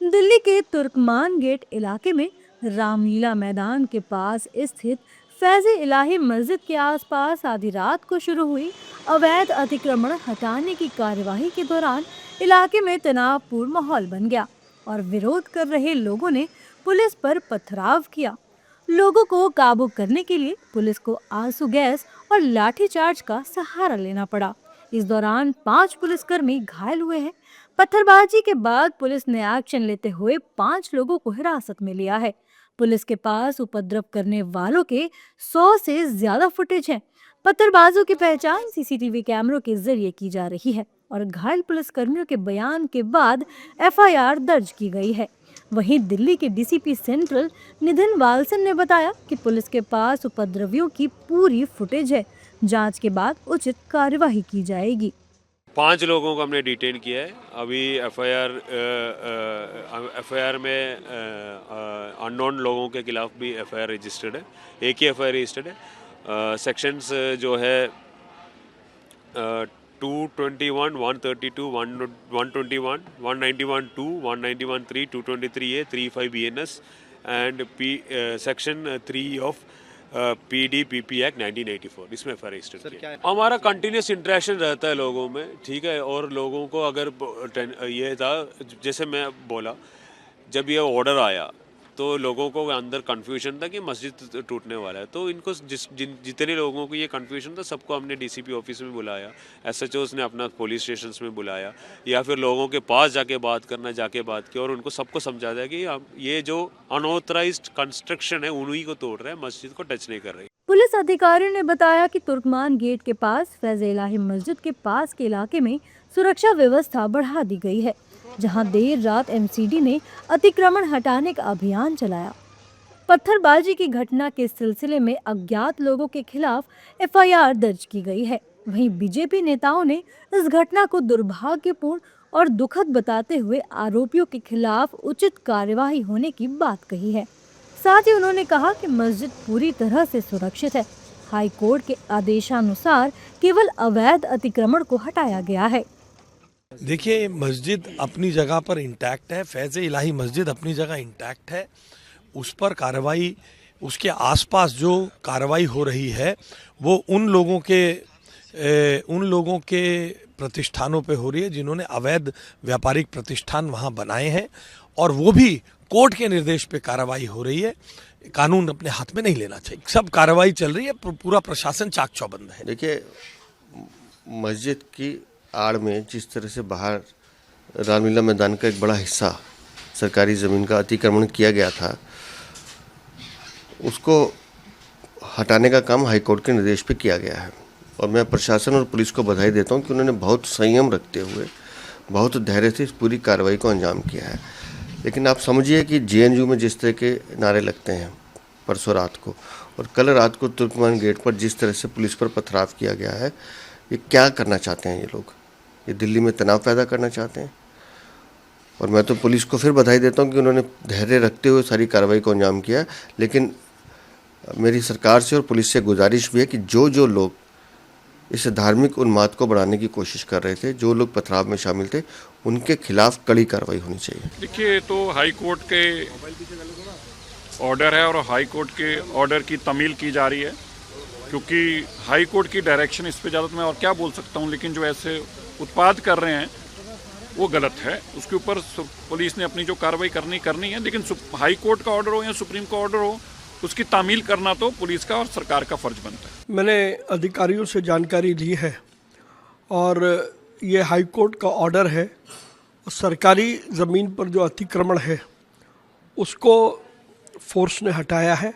दिल्ली के तुर्कमान गेट इलाके में रामलीला मैदान के पास स्थित फैज इलाही मस्जिद के आसपास आधी रात को शुरू हुई अवैध अतिक्रमण हटाने की कार्यवाही के दौरान इलाके में तनावपूर्ण माहौल बन गया और विरोध कर रहे लोगों ने पुलिस पर पथराव किया। लोगों को काबू करने के लिए पुलिस को आंसू गैस और लाठीचार्ज का सहारा लेना पड़ा। इस दौरान 5 पुलिसकर्मी घायल हुए हैं। पत्थरबाजी के बाद पुलिस ने एक्शन लेते हुए 5 लोगों को हिरासत में लिया है। पुलिस के पास उपद्रव करने वालों के 100 से ज्यादा फुटेज हैं। पत्थरबाजों की पहचान सीसीटीवी कैमरों के जरिए की जा रही है और घायल पुलिसकर्मियों के बयान के बाद एफआईआर दर्ज की गई है। वहीं दिल्ली के डीसीपी सेंट्रल नितिन वालसन ने बताया कि पुलिस के पास उपद्रवियों की पूरी फुटेज है। जांच के बाद उचित कार्यवाही की जाएगी। 5 लोगों को हमने डिटेन किया है। अभी एफआईआर में अननोन लोगों के खिलाफ भी एफआईआर रजिस्टर्ड है। एक ही एफआईआर रजिस्टर्ड है। सेक्शंस जो है 221, 132, 121, 191, 2, 191, 3, 223A, 35 BNS and section 3 of PDPP act 1984 इसमें एफआईआर रजिस्टर्ड किया है। हमारा कंटिन्यूस इंटरेक्शन रहता है लोगों में, ठीक है। और लोगों को अगर ये था, जैसे मैं बोला, जब ये ऑर्डर आया तो लोगों को अंदर कंफ्यूजन था कि मस्जिद टूटने वाला है। तो इनको जितने लोगों को ये कंफ्यूजन था सबको हमने डीसीपी ऑफिस में बुलाया, एसएचओस ने अपना पुलिस स्टेशंस में बुलाया, या फिर लोगों के पास जाके बात की और उनको सबको समझा दिया कि ये जो अनऑथराइज्ड कंस्ट्रक्शन है उन्हीं को तोड़ रहे हैं, मस्जिद को टच नहीं कर रहे। पुलिस अधिकारियों ने बताया कि तुर्कमान गेट के पास फैज इलाही मस्जिद के पास के इलाके में सुरक्षा व्यवस्था बढ़ा दी गई है, जहां देर रात एमसीडी ने अतिक्रमण हटाने का अभियान चलाया। पत्थरबाजी की घटना के सिलसिले में अज्ञात लोगों के खिलाफ एफआईआर दर्ज की गई है। वहीं बीजेपी नेताओं ने इस घटना को दुर्भाग्यपूर्ण और दुखद बताते हुए आरोपियों के खिलाफ उचित कार्यवाही होने की बात कही है। साथ ही उन्होंने कहा कि मस्जिद पूरी तरह से सुरक्षित है। हाई कोर्ट के आदेशानुसार केवल अवैध अतिक्रमण को हटाया गया है। देखिए, मस्जिद अपनी जगह पर इंटैक्ट है, फैज़ इलाही मस्जिद अपनी जगह इंटैक्ट है। उस पर कार्रवाई, उसके आसपास जो कार्रवाई हो रही है वो उन लोगों के प्रतिष्ठानों पे हो रही है जिन्होंने अवैध व्यापारिक प्रतिष्ठान वहाँ बनाए हैं, और वो भी कोर्ट के निर्देश पे कार्रवाई हो रही है। कानून अपने हाथ में नहीं लेना चाहिए। सब कार्रवाई चल रही है, पूरा प्रशासन चाक चौबंद है। देखिए, मस्जिद की आड़ में जिस तरह से बाहर रामलीला मैदान का एक बड़ा हिस्सा सरकारी ज़मीन का अतिक्रमण किया गया था, उसको हटाने का काम हाईकोर्ट के निर्देश पे किया गया है। और मैं प्रशासन और पुलिस को बधाई देता हूँ कि उन्होंने बहुत संयम रखते हुए, बहुत धैर्य से इस पूरी कार्रवाई को अंजाम किया है। लेकिन आप समझिए कि जेएनयू में जिस तरह के नारे लगते हैं परसों रात को, और कल रात को तुर्कमान गेट पर जिस तरह से पुलिस पर पथराव किया गया है, ये क्या करना चाहते हैं ये लोग? ये दिल्ली में तनाव पैदा करना चाहते हैं। और मैं तो पुलिस को फिर बधाई देता हूँ कि उन्होंने धैर्य रखते हुए सारी कार्रवाई को अंजाम किया। लेकिन मेरी सरकार से और पुलिस से गुजारिश भी है कि जो लोग इस धार्मिक उन्माद को बढ़ाने की कोशिश कर रहे थे, जो लोग पथराव में शामिल थे, उनके खिलाफ कड़ी कार्रवाई होनी चाहिए। देखिए, तो हाई कोर्ट के ऑर्डर है और हाई कोर्ट के ऑर्डर की तमील की जा रही है, क्योंकि हाई कोर्ट की डायरेक्शन इस पे ज़्यादा तो मैं और क्या बोल सकता हूँ। लेकिन जो ऐसे उत्पाद कर रहे हैं वो गलत है। उसके ऊपर पुलिस ने अपनी जो कार्रवाई करनी है, लेकिन हाई कोर्ट का ऑर्डर हो या सुप्रीम का ऑर्डर हो, उसकी तामील करना तो पुलिस का और सरकार का फर्ज बनता है। मैंने अधिकारियों से जानकारी ली है और ये हाई कोर्ट का ऑर्डर है। सरकारी ज़मीन पर जो अतिक्रमण है उसको फोर्स ने हटाया है।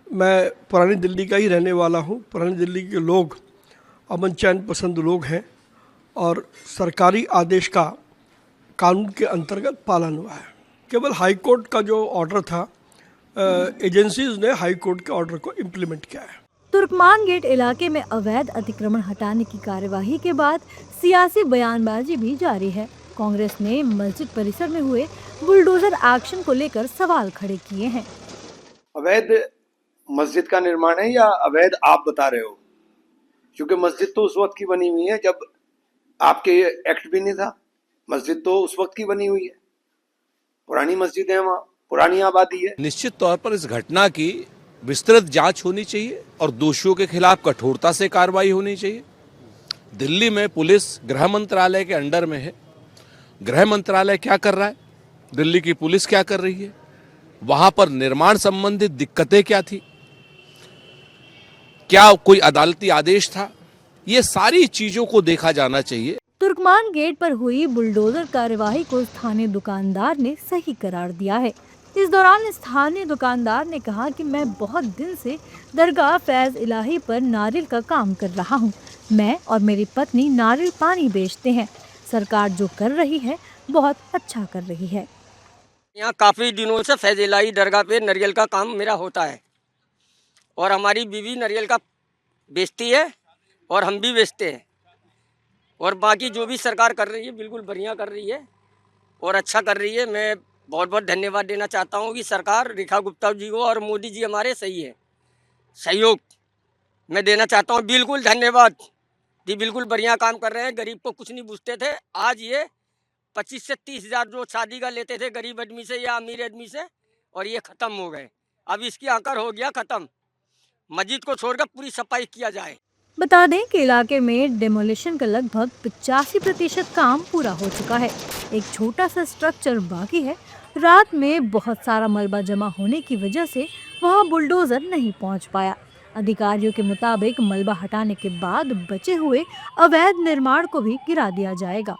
मैं पुरानी दिल्ली का ही रहने वाला हूँ। पुरानी दिल्ली के लोग अमन चैन पसंद लोग हैं और सरकारी आदेश का कानून के अंतर्गत पालन हुआ है। केवल हाई कोर्ट का जो ऑर्डर था, एजेंसीज ने हाई कोर्ट के ऑर्डर को इम्प्लीमेंट किया है। तुर्कमान गेट इलाके में अवैध अतिक्रमण हटाने की कार्यवाही के बाद सियासी बयानबाजी भी जारी है। कांग्रेस ने मस्जिद परिसर में हुए बुलडोजर एक्शन को लेकर सवाल खड़े किए हैं। अवैध मस्जिद का निर्माण है या अवैध आप बता रहे हो? क्योंकि मस्जिद तो उस वक्त की बनी हुई है जब आपके एक्ट भी नहीं था। मस्जिद तो उस वक्त की बनी हुई है। पुरानी मस्जिद है, वहाँ पुरानी आबादी है। निश्चित तौर पर इस घटना की विस्तृत जांच होनी चाहिए और दोषियों के खिलाफ कठोरता से कार्रवाई होनी चाहिए। दिल्ली में पुलिस गृह मंत्रालय के अंडर में है। गृह मंत्रालय क्या कर रहा है, दिल्ली की पुलिस क्या कर रही है, वहां पर निर्माण संबंधित दिक्कतें क्या थी, क्या कोई अदालती आदेश था, ये सारी चीजों को देखा जाना चाहिए। तुर्कमान गेट पर हुई बुलडोजर कार्यवाही को स्थानीय दुकानदार ने सही करार दिया है। इस दौरान स्थानीय दुकानदार ने कहा कि मैं बहुत दिन से दरगाह फैज इलाही पर नारियल का काम कर रहा हूं। मैं और मेरी पत्नी नारियल पानी बेचते हैं। सरकार जो कर रही है बहुत अच्छा कर रही है। यहाँ काफ़ी दिनों से फैज इलाही दरगाह पे नारियल का काम मेरा होता है और हमारी बीवी नारियल का बेचती है और हम भी बेचते हैं। और बाकी जो भी सरकार कर रही है बिल्कुल बढ़िया कर रही है और अच्छा कर रही है। मैं बहुत बहुत धन्यवाद देना चाहता हूँ कि सरकार रेखा गुप्ता जी को और मोदी जी हमारे सही है, सहयोग मैं देना चाहता हूँ। बिल्कुल धन्यवाद जी, बिल्कुल बढ़िया काम कर रहे हैं। गरीब को कुछ नहीं पूछते थे, आज ये 25 से 30 हज़ार जो शादी का लेते थे गरीब आदमी से या अमीर आदमी से, और ये ख़त्म हो गए। अब इसकी आकर हो गया ख़त्म। मस्जिद को छोड़कर पूरी सफाई किया जाए। बता दें कि इलाके में डेमोलिशन का लगभग 85% काम पूरा हो चुका है। एक छोटा सा स्ट्रक्चर बाकी है। रात में बहुत सारा मलबा जमा होने की वजह से वहां बुलडोजर नहीं पहुंच पाया। अधिकारियों के मुताबिक मलबा हटाने के बाद बचे हुए अवैध निर्माण को भी गिरा दिया जाएगा।